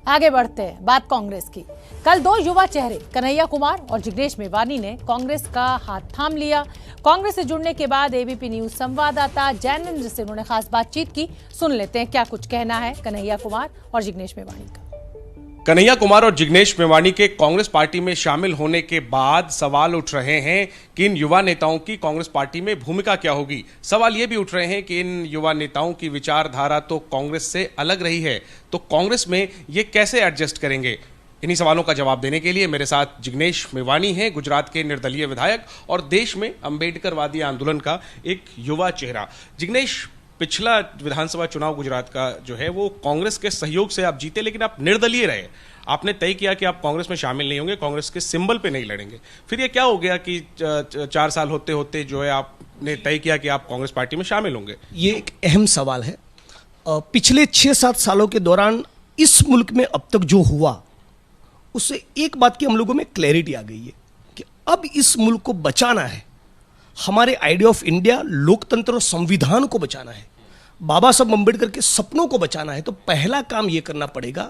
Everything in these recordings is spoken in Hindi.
आगे बढ़ते हैं, बात कांग्रेस की। कल दो युवा चेहरे कन्हैया कुमार और जिग्नेश मेवानी ने कांग्रेस का हाथ थाम लिया। कांग्रेस से जुड़ने के बाद एबीपी न्यूज संवाददाता जैनेंद्र से उन्होंने खास बातचीत की। सुन लेते हैं क्या कुछ कहना है कन्हैया कुमार और जिग्नेश मेवानी का। कन्हैया कुमार और जिग्नेश मेवानी के कांग्रेस पार्टी में शामिल होने के बाद सवाल उठ रहे हैं कि इन युवा नेताओं की कांग्रेस पार्टी में भूमिका क्या होगी। सवाल ये भी उठ रहे हैं कि इन युवा नेताओं की विचारधारा तो कांग्रेस से अलग रही है, तो कांग्रेस में ये कैसे एडजस्ट करेंगे। इन्हीं सवालों का जवाब देने के लिए मेरे साथ जिग्नेश मेवानी हैं, गुजरात के निर्दलीय विधायक और देश में अंबेडकरवादी आंदोलन का एक युवा चेहरा। जिग्नेश, पिछला विधानसभा चुनाव गुजरात का जो है वो कांग्रेस के सहयोग से आप जीते, लेकिन आप निर्दलीय रहे। आपने तय किया कि आप कांग्रेस में शामिल नहीं होंगे, कांग्रेस के सिंबल पे नहीं लड़ेंगे। फिर ये क्या हो गया कि 4 साल होते होते जो है आपने तय किया कि आप कांग्रेस पार्टी में शामिल होंगे। ये एक अहम सवाल है। पिछले 6-7 सालों के दौरान इस मुल्क में अब तक जो हुआ उससे एक बात की हम लोगों में क्लैरिटी आ गई है कि अब इस मुल्क को बचाना है, हमारे आइडिया ऑफ इंडिया, लोकतंत्र और संविधान को बचाना है, बाबा साहब अम्बेडकर के सपनों को बचाना है। तो पहला काम यह करना पड़ेगा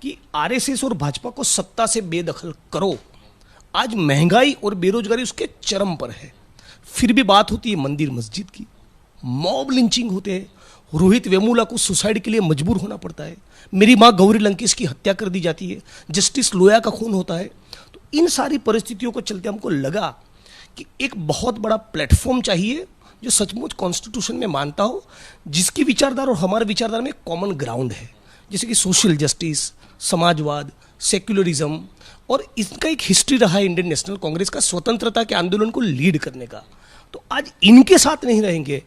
कि आरएसएस और भाजपा को सत्ता से बेदखल करो। आज महंगाई और बेरोजगारी उसके चरम पर है, फिर भी बात होती है मंदिर मस्जिद की, मॉब लिंचिंग होते हैं, रोहित वेमुला को सुसाइड के लिए मजबूर होना पड़ता है, मेरी मां गौरी लंकेश की हत्या कर दी जाती है, जस्टिस लोया का खून होता है। तो इन सारी परिस्थितियों को चलते हमको लगा कि एक बहुत बड़ा प्लेटफॉर्म चाहिए जो सचमुच कॉन्स्टिट्यूशन में मानता हो, जिसकी विचारधारा और हमारे विचारधारा में कॉमन ग्राउंड है, जैसे कि सोशल जस्टिस, समाजवाद, सेक्युलरिज्म। और इसका एक हिस्ट्री रहा है इंडियन नेशनल कांग्रेस का, स्वतंत्रता के आंदोलन को लीड करने का। तो आज इनके साथ नहीं रहेंगे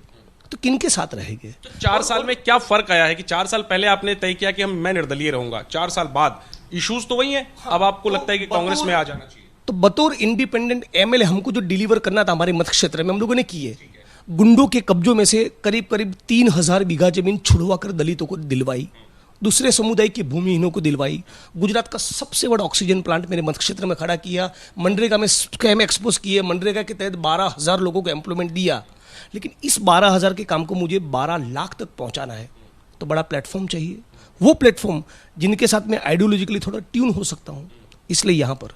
तो किनके साथ रहेंगे। 4 साल में क्या फर्क आया है कि 4 साल पहले आपने तय किया कि मैं निर्दलीय रहूंगा, 4 साल बाद इश्यूज तो वही है, अब आपको लगता है कि कांग्रेस में आ जाना चाहिए। तो बतौर इंडिपेंडेंट एमएलए हमको जो डिलीवर करना था हमारे मत क्षेत्र में हम लोगों ने किए। गुंडों के कब्जों में से करीब करीब 3000 बीघा जमीन छुड़वा कर दलितों को दिलवाई, दूसरे समुदाय की भूमिहीनों को दिलवाई। गुजरात का सबसे बड़ा ऑक्सीजन प्लांट मेरे मत क्षेत्र में खड़ा किया। मनरेगा में स्कैम एक्सपोज किए, मनरेगा के तहत 12,000 लोगों को एम्प्लॉयमेंट दिया। लेकिन इस 12,000 के काम को मुझे 12 लाख तक पहुंचाना है, तो बड़ा प्लेटफॉर्म चाहिए। वो प्लेटफॉर्म जिनके साथ मैं आइडियोलॉजिकली थोड़ा ट्यून हो सकता हूं, इसलिए यहां पर।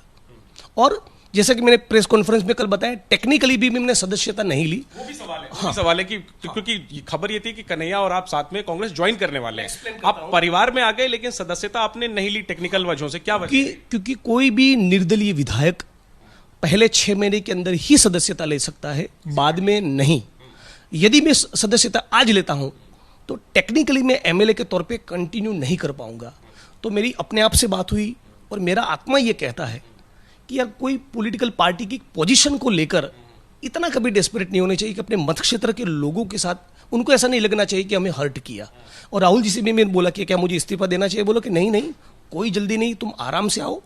और जैसा कि मैंने प्रेस कॉन्फ्रेंस में कल बताया, टेक्निकली भी मैंने सदस्यता नहीं ली। वो भी सवाल है, हाँ। सवाल है कि क्योंकि खबर ये थी कि कन्हैया और आप साथ में कांग्रेस ज्वाइन करने वाले हैं, आप परिवार में आ गए लेकिन सदस्यता आपने नहीं ली टेक्निकल वजहों से। क्या वजह? क्योंकि कोई भी निर्दलीय विधायक पहले 6 महीने के अंदर ही सदस्यता ले सकता है, बाद में नहीं। यदि मैं सदस्यता आज लेता हूं तो टेक्निकली मैं एमएलए के तौर पे कंटिन्यू नहीं कर पाऊंगा। तो मेरी अपने आप से बात हुई और मेरा आत्मा ये कहता है कि यार कोई पॉलिटिकल पार्टी की पोजीशन को लेकर इतना कभी डेस्परेट नहीं होने चाहिए कि अपने मत क्षेत्र के लोगों के साथ उनको ऐसा नहीं लगना चाहिए कि हमें हर्ट किया। और राहुल जी से भी मैंने बोला कि क्या मुझे इस्तीफा देना चाहिए, बोलो कि नहीं, कोई जल्दी नहीं, तुम आराम से आओ,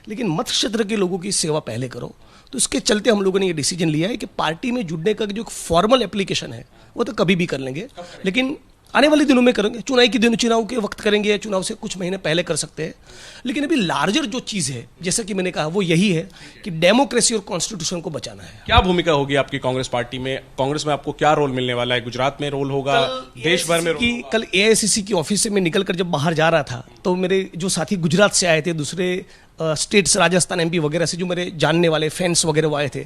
लेकिन मत क्षेत्र के लोगों की सेवा पहले करो। तो इसके चलते हम लोगों ने ये डिसीजन लिया है कि पार्टी में जुड़ने का जो फॉर्मल एप्लीकेशन है वो तो कभी भी कर लेंगे, लेकिन आने वाले दिनों में करेंगे। चुनाव के वक्त करेंगे या चुनाव से कुछ महीने पहले कर सकते हैं। लेकिन अभी लार्जर जो चीज़ है, जैसा कि मैंने कहा, वो यही है कि डेमोक्रेसी और कॉन्स्टिट्यूशन को बचाना है। क्या भूमिका होगी आपकी कांग्रेस पार्टी में? कांग्रेस में आपको क्या रोल मिलने वाला है? गुजरात में रोल होगा, देश भर में रोल? कल एआईसीसी की ऑफिस से मैं निकलकर जब बाहर जा रहा था तो मेरे जो साथी गुजरात से आए थे, दूसरे स्टेट्स, राजस्थान, एमपी वगैरह से जो मेरे जानने वाले फैंस वगैरह वो आए थे,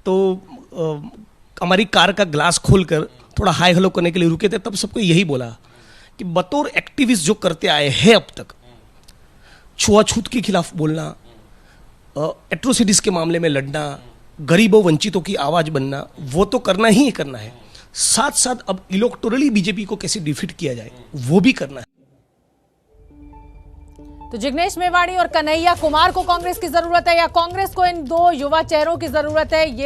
तो हमारी कार का ग्लास खोलकर थोड़ा हाई हेलो करने के लिए रुके थे। तब सबको यही बोला कि बतौर एक्टिविस्ट जो करते आए हैं अब तक, छुआछूत के खिलाफ बोलना, एट्रोसिटीज के मामले में लड़ना, गरीबों वंचितों की आवाज बनना, वो तो करना ही करना है। साथ साथ अब इलेक्टोरली बीजेपी को कैसे डिफीट किया जाए वो भी करना है। तो जिग्नेश मेवानी और कन्हैया कुमार को कांग्रेस की जरूरत है या कांग्रेस को इन दो युवा चेहरों की जरूरत है, ये